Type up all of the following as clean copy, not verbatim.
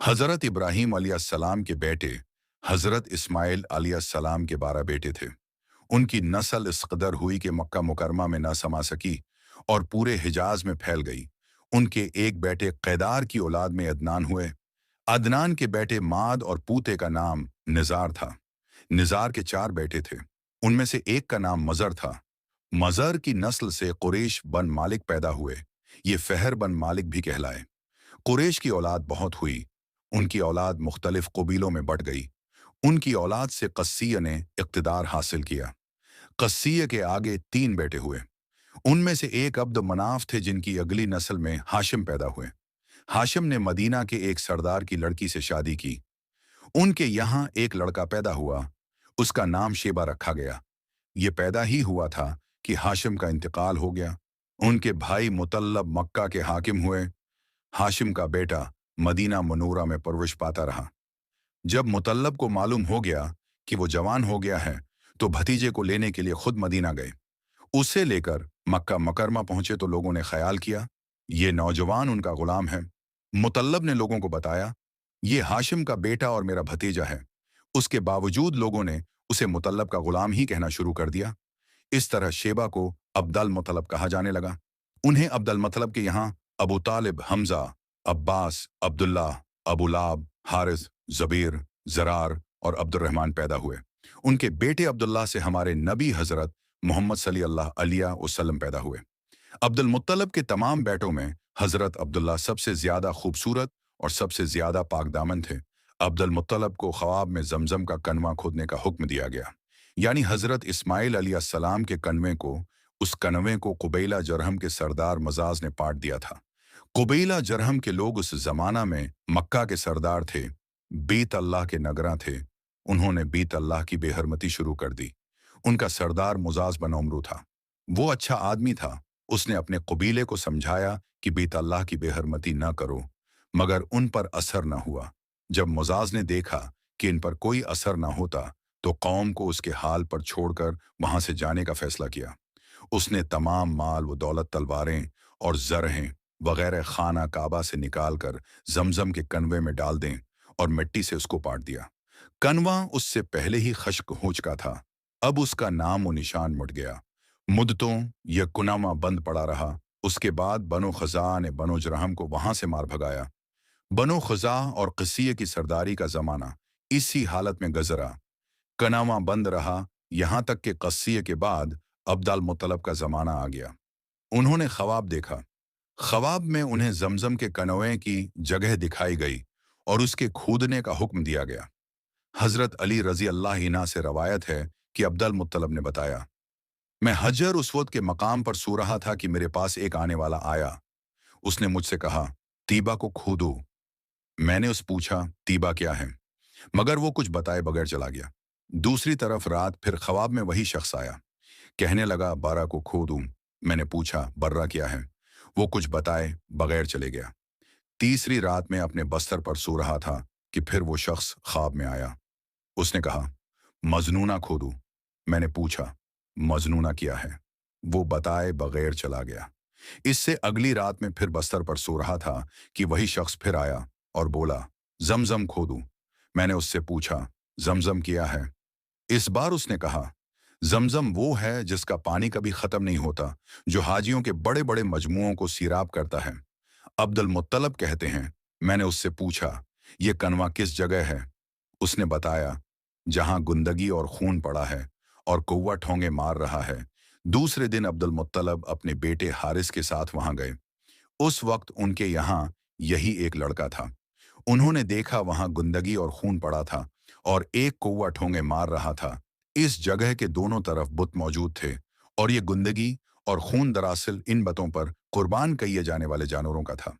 हज़रत इब्राहीम अलैहिस्सलाम के बेटे हज़रत इस्माइल अलैहिस्सलाम के 12 बेटे थे। उनकी नस्ल इस कदर हुई कि मक्का मुकरमा में न समा सकी और पूरे हिजाज में फैल गई। उनके एक बेटे कैदार की औलाद में अदनान हुए। अदनान के बेटे माद और पूते का नाम निज़ार था। निज़ार के 4 बेटे थे। उनमें से एक का नाम मज़र था। मज़र की नस्ल से कुरैश बन मालिक पैदा हुए। ये फहर बन मालिक भी कहलाए। कुरैश की औलाद बहुत हुई। उनकी औलाद मुख्तलिफ कबीलों में बट गई। उनकी औलाद से कस्सीय ने इक़्तिदार हासिल किया। कस्सीय के आगे 3 बेटे हुए। उनमें से एक अब्द मनाफ थे जिनकी अगली नस्ल में हाशिम पैदा हुए। हाशिम ने मदीना के एक सरदार की लड़की से शादी की। उनके यहाँ एक लड़का पैदा हुआ। उसका नाम शेबा रखा गया। ये पैदा ही हुआ था कि हाशिम का इंतकाल हो गया। उनके भाई मुतल्लब मक्का के हाकिम हुए। हाशिम का बेटा मदीना मनूरा में परवरिश पाता रहा। जब मुतल्लब को मालूम हो गया कि वो जवान हो गया है, तो भतीजे को लेने के लिए खुद मदीना गए। उसे लेकर मक्का मुकरमा पहुंचे तो लोगों ने ख्याल किया, ये नौजवान उनका गुलाम है। मुतल्लब ने लोगों को बताया, ये हाशिम का बेटा और मेरा भतीजा है। उसके बावजूद लोगों ने उसे मुतल्लब का गुलाम ही कहना शुरू कर दिया। इस तरह शेबा को अब्दल मुतल्लब कहा जाने लगा। उन्हें अब्दुल मतलब के यहाँ अबू तालिब, हमजा, अब्बास, अब्दुल्ला, अबू लाब, हारिस, ज़बीर, ज़रार और अब्दुर्रहमान पैदा हुए। उनके बेटे अब्दुल्ला से हमारे नबी हज़रत मोहम्मद सल्लल्लाहु अलैहि वसल्लम पैदा हुए। अब्दुल मुत्तलब के तमाम बेटों में हज़रत अब्दुल्ला सबसे ज़्यादा खूबसूरत और सबसे ज़्यादा पाकदामन थे। अब्दुल मुत्तलब को ख्वाब में जमजम का कनवा खोदने का हुक्म दिया गया। यानी हज़रत इस्माइल अलैहिस्सलाम के कनवे को, उस कनवे को कुबैला जरहम के सरदार मजाज ने पाट दिया था। कुबैला जरहम के लोग उस जमाना में मक्का के सरदार थे, बीत अल्लाह के नगरा थे। उन्होंने बीत अल्लाह की बेहरमती शुरू कर दी। उनका सरदार मुजाज बन उम्रू था। वो अच्छा आदमी था। उसने अपने कबीले को समझाया कि बीत अल्लाह की बेहरमती न करो, मगर उन पर असर न हुआ। जब मुजाज ने देखा कि इन पर कोई असर न होता, तो कौम को उसके हाल पर छोड़कर वहां से जाने का फैसला किया। उसने तमाम माल व दौलत, तलवारें और जरहें वगैरह खाना काबा से निकालकर जमजम के कनवे में डाल दें और मिट्टी से उसको पाट दिया। कनवा उससे पहले ही खश्क हो चुका था। अब उसका नाम व निशान मुट गया। मुद्दतों यह कुनामा बंद पड़ा रहा। उसके बाद बनो खजा ने बनो जरहम को वहां से मार भगाया। बनो खजा और क़िसिये की सरदारी का जमाना इसी हालत में गुजरा। कनामा बंद रहा, यहां तक कि क़स्सिये के बाद अब्दुल मुत्तलब का जमाना आ गया। उन्होंने ख्वाब देखा। ख्वाब में उन्हें जमजम के कनवे की जगह दिखाई गई और उसके खोदने का हुक्म दिया गया। हजरत अली रजी अल्लाह इन्हा से रवायत है कि अब्दुल मुत्तलब ने बताया, मैं हजर उस वक्त के मकाम पर सो रहा था कि मेरे पास एक आने वाला आया। उसने मुझसे कहा, तीबा को खोदो। मैंने उस पूछा, तीबा क्या है, मगर वो कुछ बताए बगैर चला गया। दूसरी तरफ रात फिर ख्वाब में वही शख्स आया। कहने लगा, बर्रा को खोदूं। मैंने पूछा, बर्रा क्या है, वो कुछ बताए बगैर चले गया। तीसरी रात में अपने बस्तर पर सो रहा था कि फिर वो शख्स ख्वाब में आया। उसने कहा, मजनूना खोदूं। मैंने पूछा, मजनूना क्या है, वो बताए बगैर चला गया। इससे अगली रात में फिर बस्तर पर सो रहा था कि वही शख्स फिर आया और बोला, जमजम खोदूं। मैंने उससे पूछा, जमजम किया है। इस बार उसने कहा, जमजम वो है जिसका पानी कभी खत्म नहीं होता, जो हाजियों के बड़े बड़े मजमुओं को सीराब करता है। अब्दुल मुत्तलब कहते हैं, मैंने उससे पूछा, ये कनवा किस जगह है। उसने बताया, जहां गुंदगी और खून पड़ा है और कौवा ठोंगे मार रहा है। दूसरे दिन अब्दुल मुत्तलब अपने बेटे हारिस के साथ वहां गए। उस वक्त उनके यहाँ यही एक लड़का था। उन्होंने देखा वहां गुंदगी और खून पड़ा था और एक कौवा ठोंगे मार रहा था। इस जगह के दोनों तरफ बुत मौजूद थे और ये गुंदगी और खून दरअसल इन बतों पर कुर्बान किए जाने वाले जानवरों का था।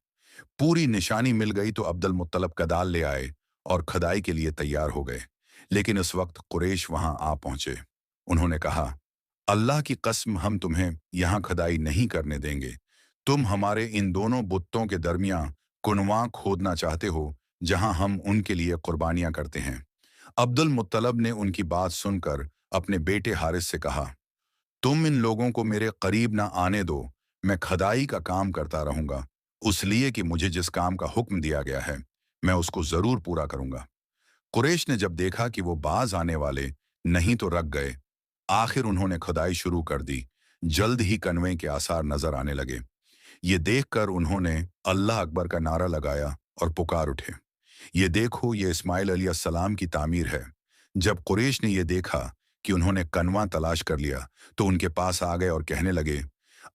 पूरी निशानी मिल गई तो अब्दुल मुत्तलब कदाल ले आए और खदाई के लिए तैयार हो गए। लेकिन उस वक्त कुरैश वहां आ पहुंचे। उन्होंने कहा, अल्लाह की कसम, हम तुम्हें यहां खदाई नहीं करने देंगे। तुम हमारे इन दोनों बुत्तों के दरमियां कुनवा खोदना चाहते हो जहां हम उनके लिए कुर्बानियां करते हैं। अब्दुल मुत्तलब ने उनकी बात सुनकर अपने बेटे हारिस से कहा, तुम इन लोगों को मेरे करीब ना आने दो। मैं खदाई का काम करता रहूंगा, उस लिए कि मुझे जिस काम का हुक्म दिया गया है मैं उसको जरूर पूरा करूंगा। कुरैश ने जब देखा कि वो बाज आने वाले नहीं तो रख गए, आखिर उन्होंने खुदाई शुरू कर दी। जल्द ही कनवे के आसार नजर आने लगे। ये देखकर उन्होंने अल्लाह अकबर का नारा लगाया और पुकार उठे, ये देखो, ये इस्माइल अलैहिस्सलाम की तामीर है। जब कुरैश ने ये देखा कि उन्होंने कनवा तलाश कर लिया, तो उनके पास आ गए और कहने लगे,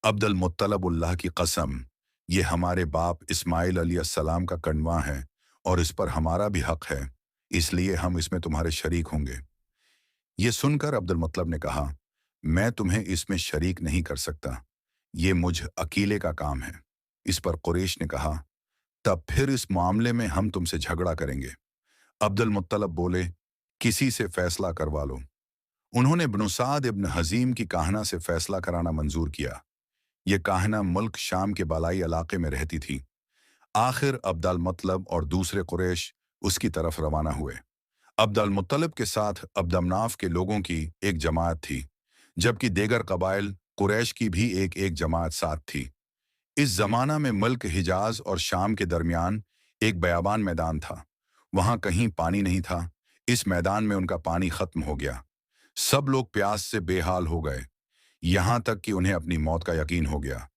अब्दुल मुत्तलब उल्लाह की कसम, ये हमारे बाप इस्माइल अलैहिस्सलाम का कनवा है और इस पर हमारा भी हक है, इसलिए हम इसमें तुम्हारे शरीक होंगे। ये सुनकर अब्दुल मुत्तलब ने कहा, मैं तुम्हें इसमें शरीक नहीं कर सकता, ये मुझ अकीले का काम है। इस पर कुरैश ने कहा, तब फिर इस मामले में हम तुमसे झगड़ा करेंगे। अब्दुल मुत्तलब बोले, किसी से फैसला करवा लो। उन्होंने इब्न साद इब्न हजीम की काहना से फैसला कराना मंजूर किया। ये काहना मुल्क शाम के बालाई इलाके में रहती थी। आखिर अब्दुल मुत्तलब और दूसरे कुरैश उसकी तरफ रवाना हुए। अब्दुल मुत्तलब के साथ अब्दमनाफ के लोगों की एक जमात थी, जबकि देगर कबाइल कुरैश की भी एक एक जमात साथ थी। इस जमाना में मुल्क हिजाज और शाम के दरमियान एक बयाबान मैदान था। वहां कहीं पानी नहीं था। इस मैदान में उनका पानी खत्म हो गया। सब लोग प्यास से बेहाल हो गए, यहां तक कि उन्हें अपनी मौत का यकीन हो गया।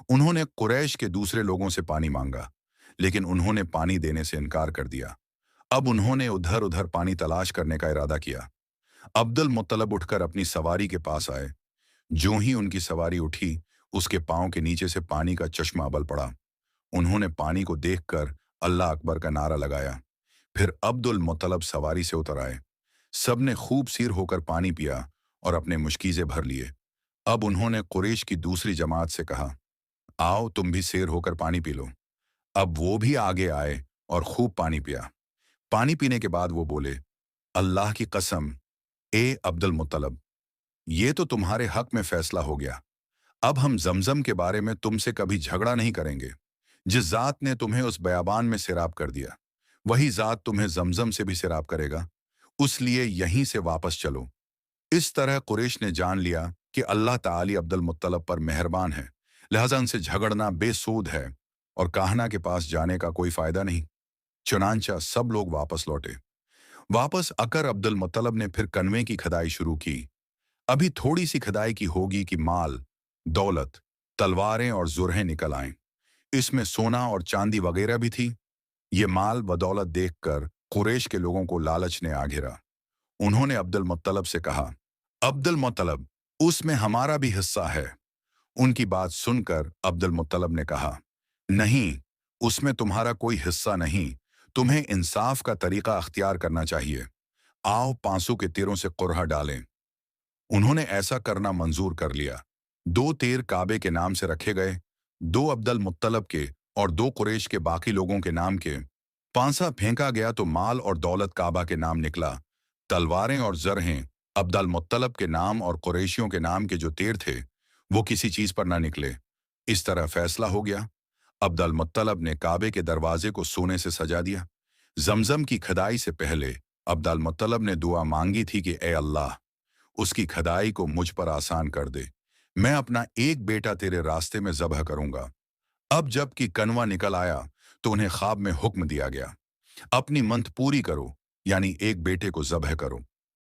उन्होंने कुरैश के दूसरे लोगों से पानी मांगा, लेकिन उन्होंने पानी देने से इनकार कर दिया। अब उन्होंने उधर उधर पानी तलाश करने का इरादा किया। अब्दुल मुत्तलब उठकर अपनी सवारी के पास आए। जो ही उनकी सवारी उठी, उसके पांव के नीचे से पानी का चश्मा अबल पड़ा। उन्होंने पानी को देखकर अल्लाह अकबर का नारा लगाया। फिर अब्दुल मुत्तलब सवारी से उतर आए। सबने खूब सिर होकर पानी पिया और अपने मुश्कीज़े भर लिए। अब उन्होंने कुरैश की दूसरी जमात से कहा, आओ तुम भी शेर होकर पानी पी लो। अब वो भी आगे आए और खूब पानी पिया। पानी पीने के बाद वो बोले, अल्लाह की कसम, ए अब्दुल मुत्तलब, ये तो तुम्हारे हक में फैसला हो गया। अब हम जमजम के बारे में तुमसे कभी झगड़ा नहीं करेंगे। जिस जात ने तुम्हें उस बयाबान में सिराब कर दिया, वही जात तुम्हें जमजम से भी सिराब करेगा। उसलिए यहीं से वापस चलो। इस तरह कुरैश ने जान लिया कि अल्लाह ताली अब्दुल मुत्तलब पर मेहरबान है, लिहाजा उनसे झगड़ना बेसूद है और काहना के पास जाने का कोई फायदा नहीं। चुनांचा सब लोग वापस लौटे। वापस आकर अब्दुल मुत्तलब ने फिर कनवे की खदाई शुरू की। अभी थोड़ी सी खदाई की होगी कि माल, दौलत, तलवारें और जुरहें निकल आएं। इसमें सोना और चांदी वगैरह भी थी। ये माल व दौलत देखकर कुरैश के लोगों को लालच ने आ घिरा। उन्होंने अब्दुल मुत्तलब से कहा, अब्दुल मुत्तलब, उसमें हमारा भी हिस्सा है। उनकी बात सुनकर अब्दुल मुत्तलब ने कहा, नहीं, उसमें तुम्हारा कोई हिस्सा नहीं, तुम्हें इंसाफ का तरीका अख्तियार करना चाहिए। आओ पांसों के तीरों से कुरहा डालें। उन्होंने ऐसा करना मंजूर कर लिया। 2 तीर काबे के नाम से रखे गए, 2 अब्दुल मुत्तलब के और 2 कुरैश के बाकी लोगों के नाम के। पांसा फेंका गया तो माल और दौलत काबा के नाम निकला। तलवारें और जरहें अब्दुल मुत्तलब के नाम और कुरैशियों के नाम के जो तीर थे, वो किसी चीज पर ना निकले। इस तरह फैसला हो गया। अब्दुल मुत्तलब ने काबे के दरवाजे को सोने से सजा दिया। जमजम की खदाई से पहले अब्दुल मुत्तलब ने दुआ मांगी थी कि ए अल्लाह, उसकी खदाई को मुझ पर आसान कर दे। मैं अपना एक बेटा तेरे रास्ते में ज़बह करूंगा। अब जबकि कनवा निकल आया तो उन्हें ख्वाब में हुक्म दिया गया, अपनी मंत पूरी करो, यानी एक बेटे को ज़बह करो।